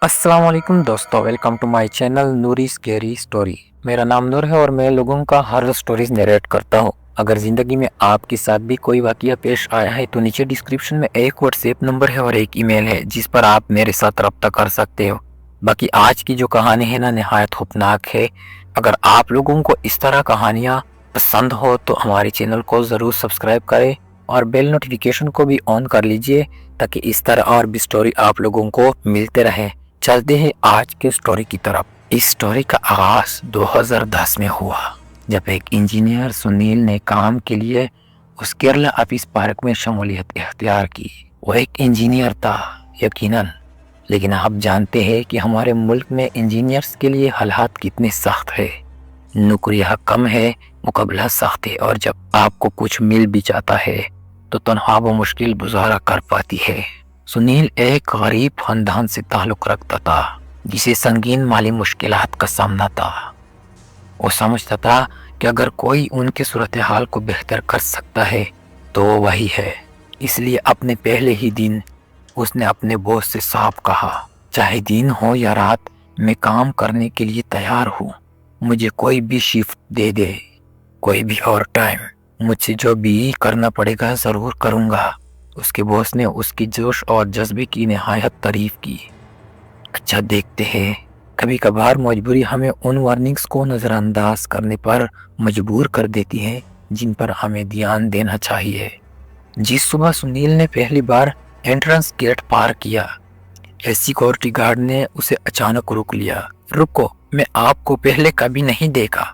अस्सलाम वालेकुम दोस्तों, welcome to my channel Noori scary story. मेरा नाम नूर है और मैं लोगों का हर स्टोरीज नरेट करता हूँ। अगर ज़िंदगी में आपके साथ भी कोई वाकया पेश आया है तो नीचे डिस्क्रिप्शन में एक व्हाट्सएप नंबर है और एक ईमेल है जिस पर आप मेरे साथ रब्ता कर सकते हो। बाकी आज की जो कहानी है ना, नहायत खौफनाक है। अगर आप लोगों को इस तरह कहानियाँ पसंद हो तो हमारे चैनल को ज़रूर सब्सक्राइब करें और बेल नोटिफिकेशन को भी ऑन कर लीजिए ताकि इस तरह और भी स्टोरी आप लोगों को मिलते रहे। चलते हैं आज के स्टोरी की तरफ। इस स्टोरी का आगाज 2010 में हुआ जब एक इंजीनियर सुनील ने काम के लिए उस केरला ऑफिस पार्क में शमूलियत इख्तियार की। वो एक इंजीनियर था यकीनन, लेकिन आप जानते हैं कि हमारे मुल्क में इंजीनियर्स के लिए हालात कितने सख्त है। नौकरियां कम है, मुकाबला सख्त है और जब आपको कुछ मिल भी जाता है तो तनख्वाह वो मुश्किल गुजारा कर पाती है। सुनील एक गरीब खानदान से ताल्लुक रखता था जिसे संगीन माली मुश्किलात का सामना था। वो समझता था कि अगर कोई उनके सूरत हाल को बेहतर कर सकता है तो वो वही है। इसलिए अपने पहले ही दिन उसने अपने बॉस से साफ कहा, चाहे दिन हो या रात, मैं काम करने के लिए तैयार हूँ। मुझे कोई भी शिफ्ट दे दे, कोई भी और टाइम, मुझसे जो भी करना पड़ेगा ज़रूर करूँगा। उसके बॉस ने उसकी जोश और जज्बे की निहायत तारीफ की। अच्छा, देखते हैं, कभी कभार मजबूरी हमें उन वार्निंग्स को नज़रअंदाज करने पर मजबूर कर देती है जिन पर हमें ध्यान देना चाहिए। जिस सुबह सुनील ने पहली बार एंट्रेंस गेट पार किया, सिक्योरिटी गार्ड ने उसे अचानक रोक लिया। रुको, मैं आपको पहले कभी नहीं देखा,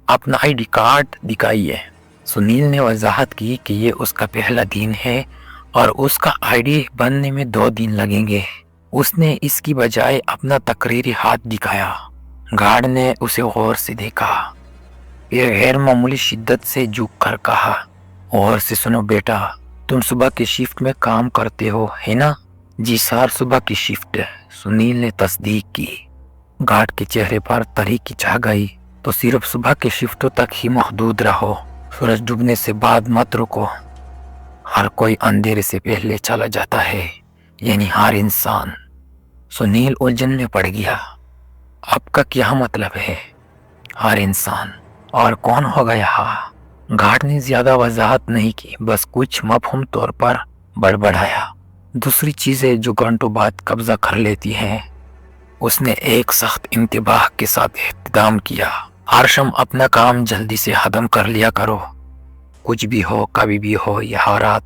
अपना ID कार्ड दिखाइए। सुनील ने वजाहत की कि ये उसका पहला दिन है और उसका ID बनने में 2 दिन लगेंगे। उसने इसकी बजाय अपना तकरीरी हाथ दिखाया। गार्ड ने उसे गौर से देखा, फिर गैर मामूली शिद्दत से झुक कर कहा, और से सुनो बेटा, तुम सुबह की शिफ्ट में काम करते हो है ना? जी सर, सुबह की शिफ्ट, सुनील ने तस्दीक की। गार्ड के चेहरे पर तरीकी छा गई। तो सिर्फ सुबह की शिफ्टों तक ही महदूद रहो, सूरज डूबने से बाद मत रुको। हर कोई अंधेरे से पहले चला जाता है, यानी हर इंसान। सुनील उलझन में पड़ गया। आपका क्या मतलब है हर इंसान, और कौन होगा यहाँ? गार्ड ने ज्यादा वजाहत नहीं की, बस कुछ मफहूम तौर पर बड़बड़ाया। दूसरी चीजें जो घंटों बाद कब्जा कर लेती हैं। उसने एक सख्त इंतबाह के साथ इख्तिताम किया। हरशम अपना काम जल्दी से खत्म कर लिया करो, कुछ भी हो, कभी भी हो, यह रात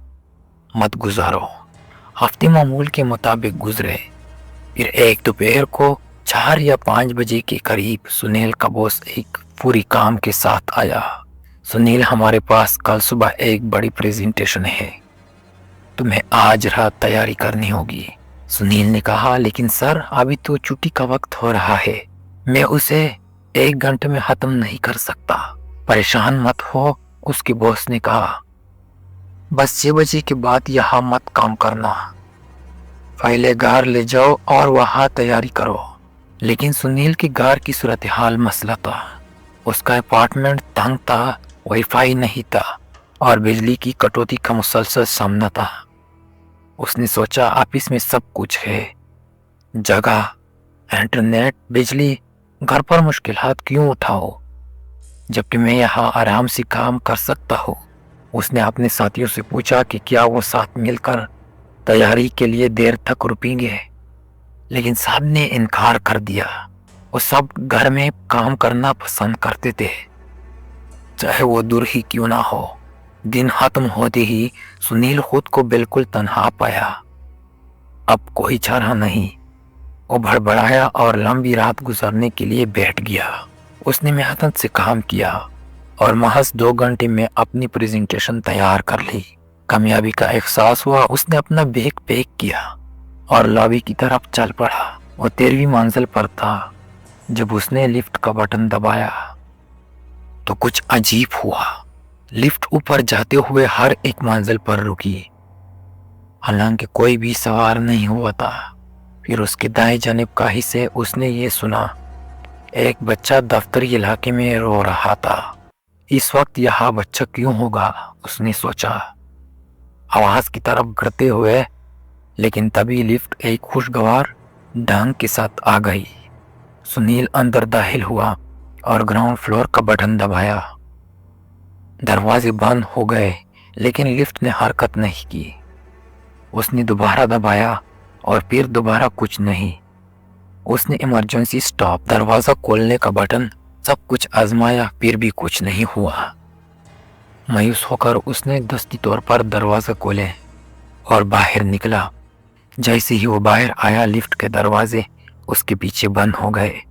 मत गुजारो। हफ्ते मामूल के मुताबिक गुजरे। फिर एक दोपहर को 4 या 5 बजे के करीब सुनील का बॉस एक पूरी काम के साथ आया। सुनील, हमारे पास कल सुबह एक बड़ी प्रेजेंटेशन है, तुम्हें आज रात तैयारी करनी होगी। सुनील ने कहा, लेकिन सर अभी तो छुट्टी का वक्त हो रहा है, मैं उसे 1 घंटे में खत्म नहीं कर सकता। परेशान मत हो, उसके बॉस ने कहा, बस 6 बजे के बाद यहाँ मत काम करना, पहले घर ले जाओ और वहाँ तैयारी करो। लेकिन सुनील के घर की सूरत हाल मसला था। उसका अपार्टमेंट तंग था, वाईफाई नहीं था और बिजली की कटौती का मुसलसल सामना था। उसने सोचा ऑफिस में सब कुछ है, जगह, इंटरनेट, बिजली, घर पर मुश्किलात क्यों उठाओ जबकि मैं यहाँ आराम से काम कर सकता हूँ। उसने अपने साथियों से पूछा कि क्या वो साथ मिलकर तैयारी के लिए देर तक रुकेंगे, लेकिन सब ने इनकार कर दिया। वो सब घर में काम करना पसंद करते थे, चाहे वो दूर ही क्यों ना हो। दिन खत्म होते ही सुनील खुद को बिल्कुल तन्हा पाया। अब कोई चारा नहीं, वो भड़बड़ाया और लंबी रात गुजारने के लिए बैठ गया। उसने मेहनत से काम किया और महज 2 घंटे में अपनी प्रेजेंटेशन तैयार कर ली। कामयाबी का एहसास हुआ। उसने अपना बैग पैक किया और लॉबी की तरफ चल पड़ा। वो 13वीं मंजिल पर था। जब उसने लिफ्ट का बटन दबाया तो कुछ अजीब हुआ। लिफ्ट ऊपर जाते हुए हर एक मंजिल पर रुकी, हालांकि कोई भी सवार नहीं हुआ था। फिर उसके दाएं जानिब का हिस्से उसने ये सुना, एक बच्चा दफ्तरी इलाके में रो रहा था। इस वक्त यहाँ बच्चा क्यों होगा, उसने सोचा, आवाज की तरफ बढ़ते हुए। लेकिन तभी लिफ्ट एक खुशगवार ढंग के साथ आ गई। सुनील अंदर दाखिल हुआ और ग्राउंड फ्लोर का बटन दबाया। दरवाजे बंद हो गए, लेकिन लिफ्ट ने हरकत नहीं की। उसने दोबारा दबाया और फिर दोबारा कुछ नहीं। उसने इमरजेंसी स्टॉप, दरवाज़ा खोलने का बटन, सब कुछ आजमाया, फिर भी कुछ नहीं हुआ। मायूस होकर उसने दस्ती तौर पर दरवाज़ा खोले और बाहर निकला। जैसे ही वो बाहर आया, लिफ्ट के दरवाजे उसके पीछे बंद हो गए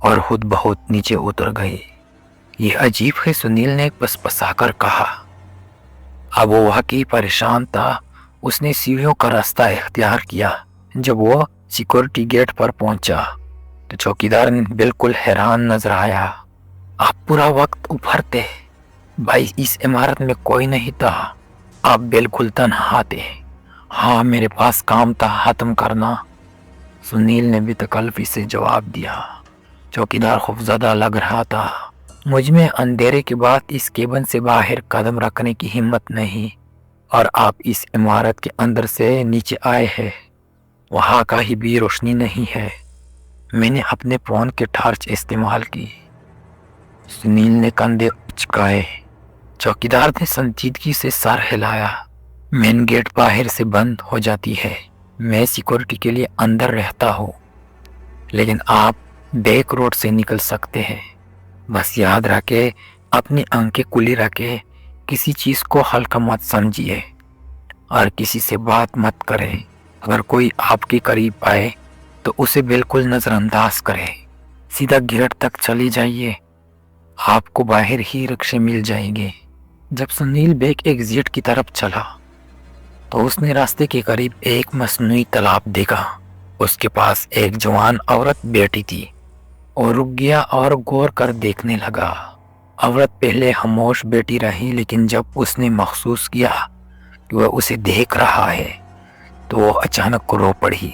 और खुद बहुत नीचे उतर गए। ये अजीब है, सुनील ने पसपसाकर कहा। अब वो वाकई परेशान था। उसने सीढ़ियों का रास्ता इख्तियार किया। जब वो सिक्योरिटी गेट पर पहुंचा तो चौकीदार बिल्कुल हैरान नजर आया। आप पूरा वक्त ऊपर थे भाई, इस इमारत में कोई नहीं था, आप बिल्कुल तन्हा थे। हाँ, मेरे पास काम था खत्म करना, सुनील ने बेतकल्फी से जवाब दिया। चौकीदार खौफजदा लग रहा था। मुझ में अंधेरे के बाद इस केबिन से बाहर कदम रखने की हिम्मत नहीं, और आप इस इमारत के अंदर से नीचे आए हैं, वहाँ का ही भी रोशनी नहीं है। मैंने अपने फोन के टॉर्च इस्तेमाल की। सुनील ने कंधे उचकाए। चौकीदार ने संजीदगी से सर हिलाया। मेन गेट बाहर से बंद हो जाती है, मैं सिक्योरिटी के लिए अंदर रहता हूँ, लेकिन आप बैक रोड से निकल सकते हैं। बस याद रखे, अपनी आंखें खुली रखे, किसी चीज़ को हल्का मत समझिए और किसी से बात मत करें। अगर कोई आपके करीब आए तो उसे बिल्कुल नज़रअंदाज करें। सीधा गेट तक चले जाइए, आपको बाहर ही रिक्शे मिल जाएंगे। जब सुनील बैक एग्जिट की तरफ चला तो उसने रास्ते के करीब एक मसनूई तालाब देखा। उसके पास एक जवान औरत बैठी थी और रुक गया और गौर कर देखने लगा। औरत पहले खामोश बैठी रही, लेकिन जब उसने महसूस किया कि वह उसे देख रहा है तो वो अचानक रो पड़ी।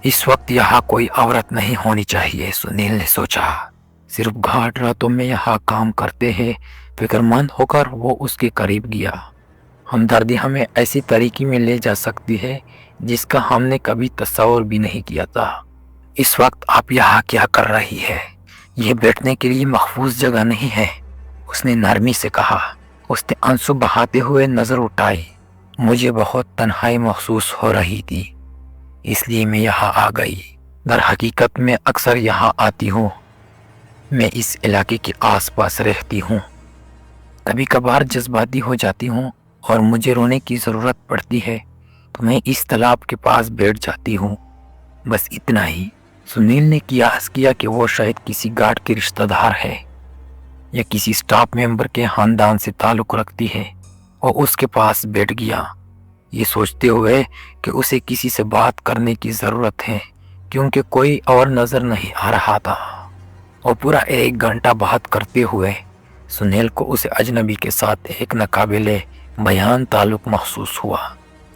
इस वक्त यहाँ कोई औरत नहीं होनी चाहिए, सुनील ने सोचा। सिर्फ घाट रातों में यहाँ काम करते हैं। फिक्रमंद होकर वो उसके करीब गया। हमदर्दी हमें ऐसी तरीके में ले जा सकती है जिसका हमने कभी तस्वीर भी नहीं किया था। इस वक्त आप यहाँ क्या कर रही है? ये बैठने के लिए महफूज जगह नहीं है, उसने नरमी से कहा। उसने आंसू बहाते हुए नजर उठाई। मुझे बहुत तन्हाई महसूस हो रही थी, इसलिए मैं यहाँ आ गई। दर हकीकत मैं अक्सर यहाँ आती हूँ, मैं इस इलाके के आसपास रहती हूँ। कभी कभार जज्बाती हो जाती हूँ और मुझे रोने की ज़रूरत पड़ती है तो मैं इस तालाब के पास बैठ जाती हूँ, बस इतना ही। सुनील ने कियास किया कि वो शायद किसी गार्ड के रिश्तेदार है या किसी स्टाफ मेंबर के खानदान से ताल्लुक़ रखती है, और उसके पास बैठ गया, ये सोचते हुए कि उसे किसी से बात करने की ज़रूरत है, क्योंकि कोई और नज़र नहीं आ रहा था। और पूरा 1 घंटा बात करते हुए सुनील को उसे अजनबी के साथ एक नाकाबिले बयान ताल्लुक़ महसूस हुआ,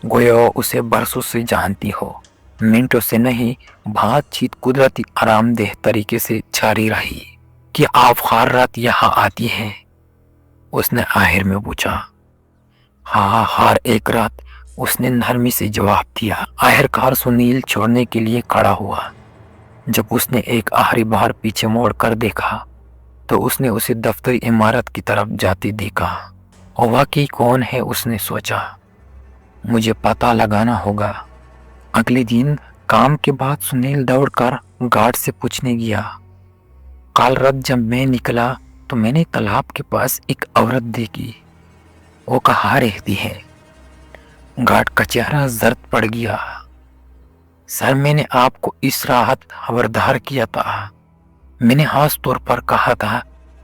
गोया उसे बरसों से जानती हो। मिनटों से नहीं, बातचीत कुदरती आरामदेह तरीके से जारी रही। कि आप हर रात यहाँ आती हैं? उसने आखिर में पूछा। हाँ, हर एक रात, उसने नरमी से जवाब दिया। आखिरकार सुनील छोड़ने के लिए खड़ा हुआ। जब उसने एक आखिरी बार पीछे मोड़ कर देखा तो उसने उसे दफ्तरी इमारत की तरफ जाते देखा। और वाकई कौन है, उसने सोचा। मुझे पता लगाना होगा। अगले दिन काम के बाद सुनील दौड़कर गार्ड से पूछने गया। कल रात जब मैं निकला तो मैंने तालाब के पास एक औरत देखी, वो कहाँ रहती है? गार्ड का चेहरा जर्द पड़ गया। सर, मैंने आपको इस राहत खबरदार किया था। मैंने खास तौर पर कहा था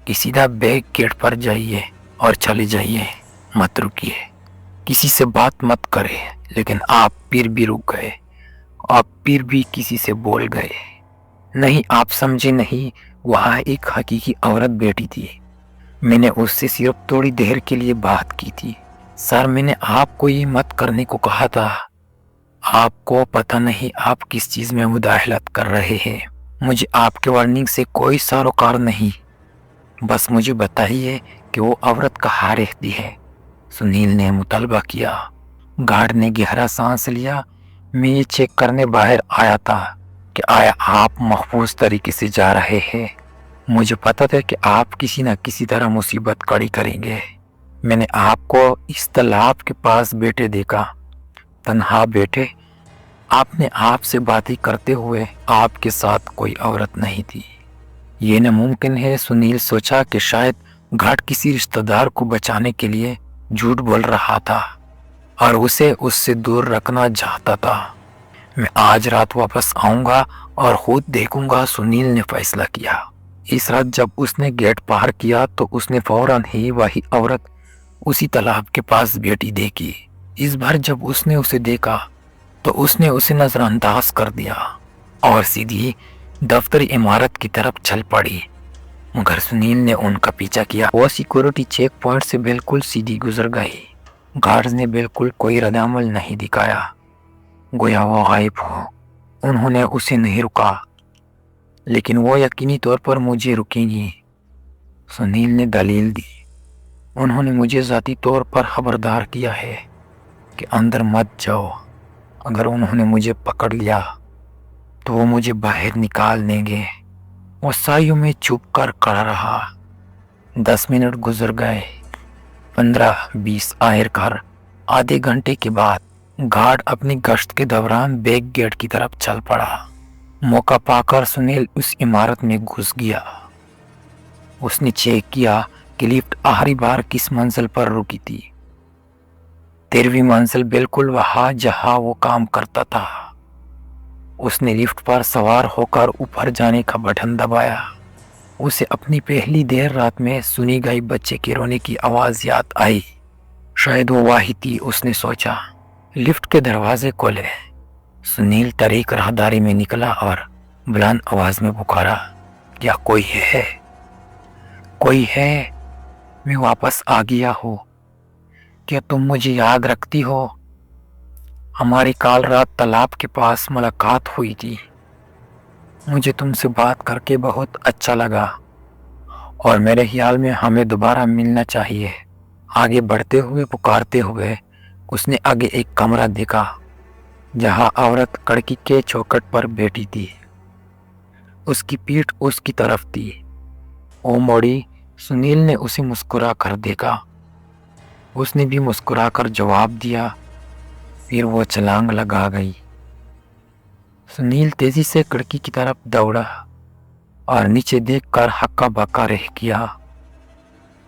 कि सीधा बैक गेट पर जाइए और चले जाइए, मत रुकिए, किसी से बात मत करें। लेकिन आप फिर भी रुक गए, आप फिर भी किसी से बोल गए। नहीं, आप समझे नहीं, वहाँ एक हकीकी औरत बैठी थी। मैंने उससे सिर्फ थोड़ी देर के लिए बात की थी। सर, मैंने आपको ये मत करने को कहा था। आपको पता नहीं आप किस चीज़ में मुदाखलत कर रहे हैं। मुझे आपके वार्निंग से कोई सरोकार नहीं, बस मुझे बताइए कि वो औरत कहाँ रहती है? सुनील ने मुतालबा किया। गार्ड ने गहरा सांस लिया। मैं ये चेक करने बाहर आया था کہ آیا آپ محفوظ طریقے سے جا رہے ہیں؟ مجھے پتا تھا کہ آپ کسی نہ کسی طرح مصیبت کڑی کریں گے۔ میں نے آپ کو اس تالاب کے پاس بیٹھے دیکھا، تنہا بیٹھے۔ آپ نے آپ سے باتیں کرتے ہوئے آپ کے ساتھ کوئی عورت نہیں تھی۔ یہ ناممکن ہے، سنیل سوچا کہ شاید گھاٹ کسی رشتہ دار کو بچانے کے لیے جھوٹ بول رہا تھا اور اسے اس سے دور رکھنا چاہتا تھا۔ میں آج رات واپس آؤں گا اور خود دیکھوں گا، سنیل نے فیصلہ کیا۔ اس رات جب اس نے گیٹ پار کیا تو اس نے فوراً ہی وہی عورت اسی تالاب کے پاس بیٹھی دیکھی۔ اس بار جب اس نے اسے دیکھا تو اس نے اسے نظر انداز کر دیا اور سیدھی دفتری عمارت کی طرف چل پڑی، مگر سنیل نے ان کا پیچھا کیا۔ وہ سیکورٹی چیک پوائنٹ سے بالکل سیدھی گزر گئی۔ گارڈز نے بالکل کوئی رد عمل نہیں دکھایا، گویا وہ غائب ہو۔ انہوں نے اسے نہیں رکا، لیکن وہ یقینی طور پر مجھے رکیں گی، سنیل نے دلیل دی۔ انہوں نے مجھے ذاتی طور پر خبردار کیا ہے کہ اندر مت جاؤ۔ اگر انہوں نے مجھے پکڑ لیا تو وہ مجھے باہر نکال دیں گے۔ وہ سایوں میں چھپ کر کھڑا رہا۔ 10 منٹ گزر گئے، 15-20، آخرکار آدھے گھنٹے کے بعد گارڈ اپنی گشت کے دوران بیک گیٹ کی طرف چل پڑا۔ موقع پا کر سنیل اس عمارت میں گھس گیا۔ اس نے چیک کیا کہ لفٹ آخری بار کس منزل پر رکی تھی۔ 13ویں منزل، بالکل وہاں جہاں وہ کام کرتا تھا۔ اس نے لفٹ پر سوار ہو کر اوپر جانے کا بٹن دبایا۔ اسے اپنی پہلی دیر رات میں سنی گئی بچے کے رونے کی آواز یاد آئی۔ شاید وہ وہی تھی، اس نے سوچا۔ لفٹ کے دروازے کھولے، سنیل طریق راہداری میں نکلا اور بلند آواز میں پکارا، کیا کوئی ہے؟ کوئی ہے؟ میں واپس آ گیا ہوں، کیا تم مجھے یاد رکھتی ہو؟ ہماری کال رات تالاب کے پاس ملاقات ہوئی تھی۔ مجھے تم سے بات کر کے بہت اچھا لگا اور میرے خیال میں ہمیں دوبارہ ملنا چاہیے۔ آگے بڑھتے ہوئے پکارتے ہوئے اس نے آگے ایک کمرہ دیکھا جہاں عورت کھڑکی کے چوکھٹ پر بیٹھی تھی۔ اس کی پیٹھ اس کی طرف تھی۔ وہ موڑی، سنیل نے اسے مسکرا کر دیکھا۔ اس نے بھی مسکرا کر جواب دیا، پھر وہ چھلانگ لگا گئی۔ سنیل تیزی سے کھڑکی کی طرف دوڑا اور نیچے دیکھ کر ہکا بکا رہ گیا۔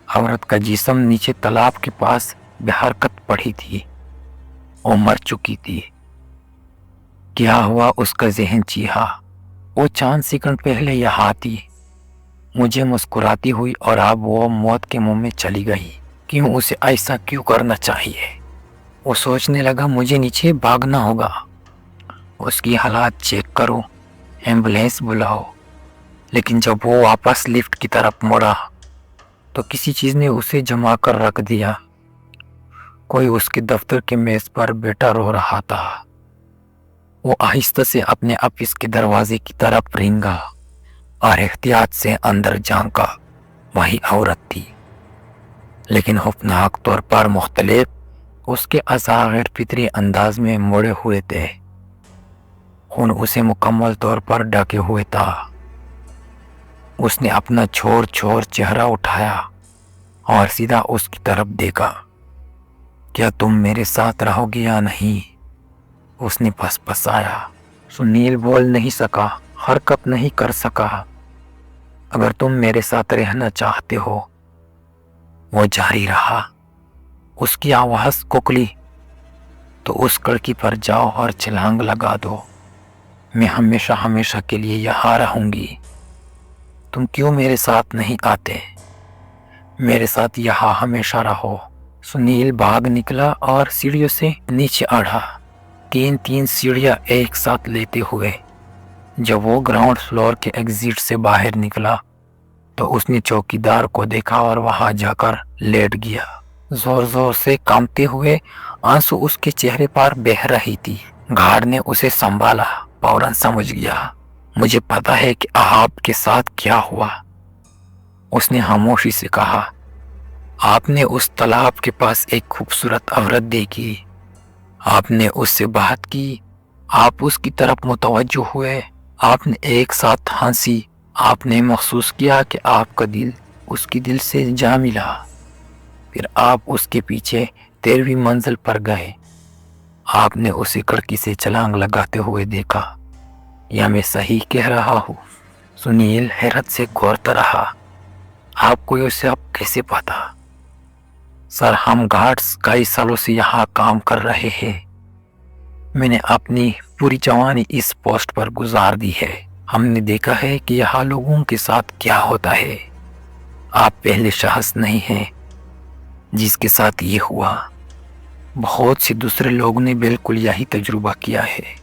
عورت کا جسم نیچے تالاب کے پاس بے حرکت پڑی تھی، وہ مر چکی تھی۔ کیا ہوا؟ اس کا ذہن چیخا۔ وہ چند سیکنڈ پہلے یہاں تھی، مجھے مسکراتی ہوئی، اور اب وہ موت کے منہ میں چلی گئی۔ کیوں؟ اسے ایسا کیوں کرنا چاہیے؟ وہ سوچنے لگا، مجھے نیچے بھاگنا ہوگا، اس کی حالات چیک کرو، ایمبولینس بلاؤ۔ لیکن جب وہ واپس لفٹ کی طرف مڑا تو کسی چیز نے اسے جما کر رکھ دیا۔ کوئی اس کے دفتر کے میز پر بیٹھا رو رہا تھا۔ وہ آہستہ سے اپنے آفس کے دروازے کی طرف رینگا اور احتیاط سے اندر جھانکا۔ وہی عورت تھی، لیکن خوفناک طور پر مختلف۔ اس کے اعضاء غیر فطری انداز میں مڑے ہوئے تھے، خون اسے مکمل طور پر ڈھکے ہوئے تھا۔ اس نے اپنا چھوڑ چہرہ اٹھایا اور سیدھا اس کی طرف دیکھا۔ کیا تم میرے ساتھ رہو گے یا نہیں؟ اس نے پھسپھسایا۔ سنیل بول نہیں سکا، حرکت نہیں کر سکا۔ اگر تم میرے ساتھ رہنا چاہتے ہو، وہ جاری رہا۔ اس کی آواز کھوکھلی، تو اس کھڑکی پر جاؤ اور چھلانگ لگا دو۔ میں ہمیشہ کے لیے یہاں رہوں گی۔ تم کیوں میرے ساتھ نہیں آتے؟ میرے ساتھ یہاں ہمیشہ رہو۔ سنیل بھاگ نکلا اور سیڑھیوں سے نیچے آڑھا، 3 سیڑھیاں ایک ساتھ لیتے ہوئے۔ جب وہ گراؤنڈ فلور کے ایگزٹ سے باہر نکلا تو اس نے چوکیدار کو دیکھا اور وہاں جا کر لیٹ گیا۔ زور سے کانپتے ہوئے آنسو اس کے چہرے پر بہہ رہی تھی۔ گارڈ نے اسے سنبھالا، فوراً سمجھ گیا۔ مجھے پتا ہے کہ آپ کے ساتھ کیا ہوا، اس نے خاموشی سے کہا۔ آپ نے اس تالاب کے پاس ایک خوبصورت عورت دیکھی، آپ نے اس سے بات کی، آپ اس کی طرف متوجہ ہوئے آپ نے ایک ساتھ ہنسی، آپ نے محسوس کیا کہ آپ کا دل اس کی دل سے جا ملا۔ پھر آپ اس کے پیچھے 13ویں منزل پر گئے۔ آپ نے اسے کھڑکی سے چھلانگ لگاتے ہوئے دیکھا۔ یا میں صحیح کہہ رہا ہوں؟ سنیل حیرت سے گھورتا رہا۔ آپ کو یہ سب کیسے پتا؟ سر، ہم گارڈز کئی سالوں سے یہاں کام کر رہے ہیں۔ میں نے اپنی پوری جوانی اس پوسٹ پر گزار دی ہے۔ ہم نے دیکھا ہے کہ یہاں لوگوں کے ساتھ کیا ہوتا ہے۔ آپ پہلے شخص نہیں ہیں جس کے ساتھ یہ ہوا۔ بہت سے دوسرے لوگوں نے بالکل یہی تجربہ کیا ہے۔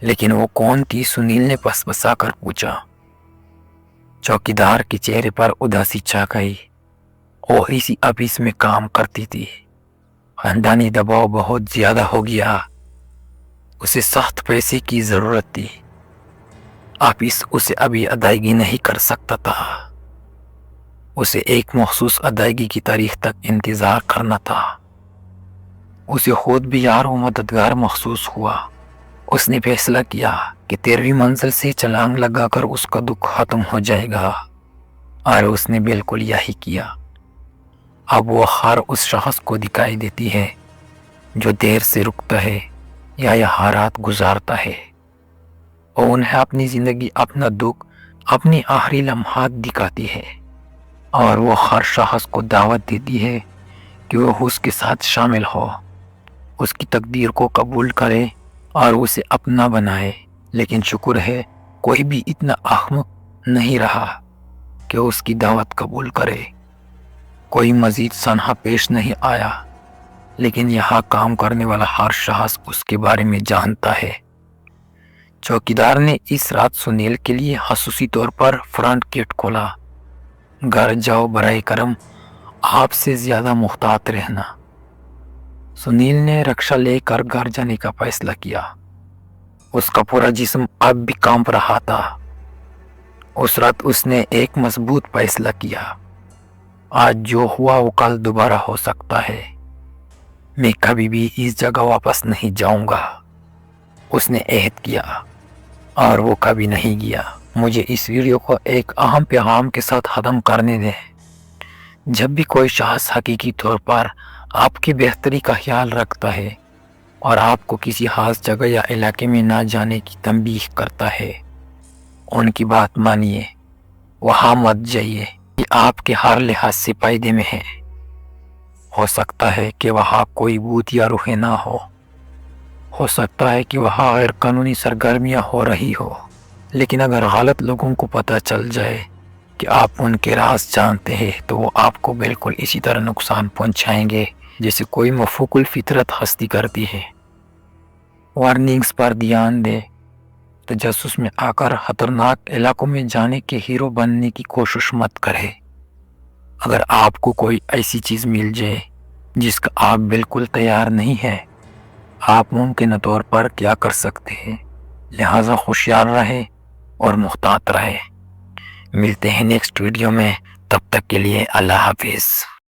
لیکن وہ کون تھی؟ سنیل نے پسپسا کر پوچھا۔ چوکیدار کے چہرے پر اداسی چھا گئی۔ وہ اسی آفس میں کام کرتی تھی۔ خاندانی دباؤ بہت زیادہ ہو گیا۔ اسے سخت پیسے کی ضرورت تھی۔ آفس اسے ابھی ادائیگی نہیں کر سکتا تھا۔ اسے ایک مخصوص ادائیگی کی تاریخ تک انتظار کرنا تھا۔ اسے خود بھی یار و مددگار محسوس ہوا۔ اس نے فیصلہ کیا کہ 13ویں منزل سے چھلانگ لگا کر اس کا دکھ ختم ہو جائے گا، اور اس نے بالکل یہی کیا۔ اب وہ ہر اس شخص کو دکھائی دیتی ہے جو دیر سے رکتا ہے یا یہاں رات گزارتا ہے۔ اور انہیں اپنی زندگی، اپنا دکھ، اپنی آخری لمحات دکھاتی ہے، اور وہ ہر شخص کو دعوت دیتی ہے کہ وہ اس کے ساتھ شامل ہو، اس کی تقدیر کو قبول کرے اور اسے اپنا بنائے۔ لیکن شکر ہے کوئی بھی اتنا احمق نہیں رہا کہ اس کی دعوت قبول کرے۔ کوئی مزید سانحہ پیش نہیں آیا، لیکن یہاں کام کرنے والا ہر شخص اس کے بارے میں جانتا ہے۔ چوکیدار نے اس رات سنیل کے لیے خصوصی طور پر فرنٹ گیٹ کھولا۔ گھر جاؤ، برائے کرم آپ سے زیادہ محتاط رہنا۔ سنیل نے رکشہ لے کر گھر جانے کا فیصلہ کیا۔ اس کا پورا جسم اب بھی کانپ رہا تھا۔ اس رات اس نے ایک مضبوط فیصلہ کیا۔ آج جو ہوا وہ کل دوبارہ ہو سکتا ہے۔ میں کبھی بھی اس جگہ واپس نہیں جاؤں گا، اس نے عہد کیا، اور وہ کبھی نہیں گیا۔ مجھے اس ویڈیو کو ایک اہم پیغام کے ساتھ ختم کرنے دیں۔ جب بھی کوئی شخص حقیقی طور پر آپ کی بہتری کا خیال رکھتا ہے اور آپ کو کسی خاص جگہ یا علاقے میں نہ جانے کی تنبیہ کرتا ہے، ان کی بات مانیے، وہاں مت جائیے۔ یہ آپ کے ہر لحاظ سے فائدے میں ہے۔ ہو سکتا ہے کہ وہاں کوئی بھوت یا روح نہ ہو سکتا ہے کہ وہاں غیر قانونی سرگرمیاں ہو رہی ہو، لیکن اگر غلط لوگوں کو پتہ چل جائے کہ آپ ان کے راز جانتے ہیں تو وہ آپ کو بالکل اسی طرح نقصان پہنچائیں گے جیسے کوئی مفوق الفطرت ہستی کرتی ہے۔ وارننگز پر دھیان دیں۔ تجسس میں آ کر خطرناک علاقوں میں جانے کے ہیرو بننے کی کوشش مت کریں۔ اگر آپ کو کوئی ایسی چیز مل جائے جس کا آپ بالکل تیار نہیں ہیں، آپ ممکنہ طور پر کیا کر سکتے ہیں؟ لہٰذا ہوشیار رہیں اور محتاط رہیں۔ ملتے ہیں نیکسٹ ویڈیو میں، تب تک کے لیے اللہ حافظ۔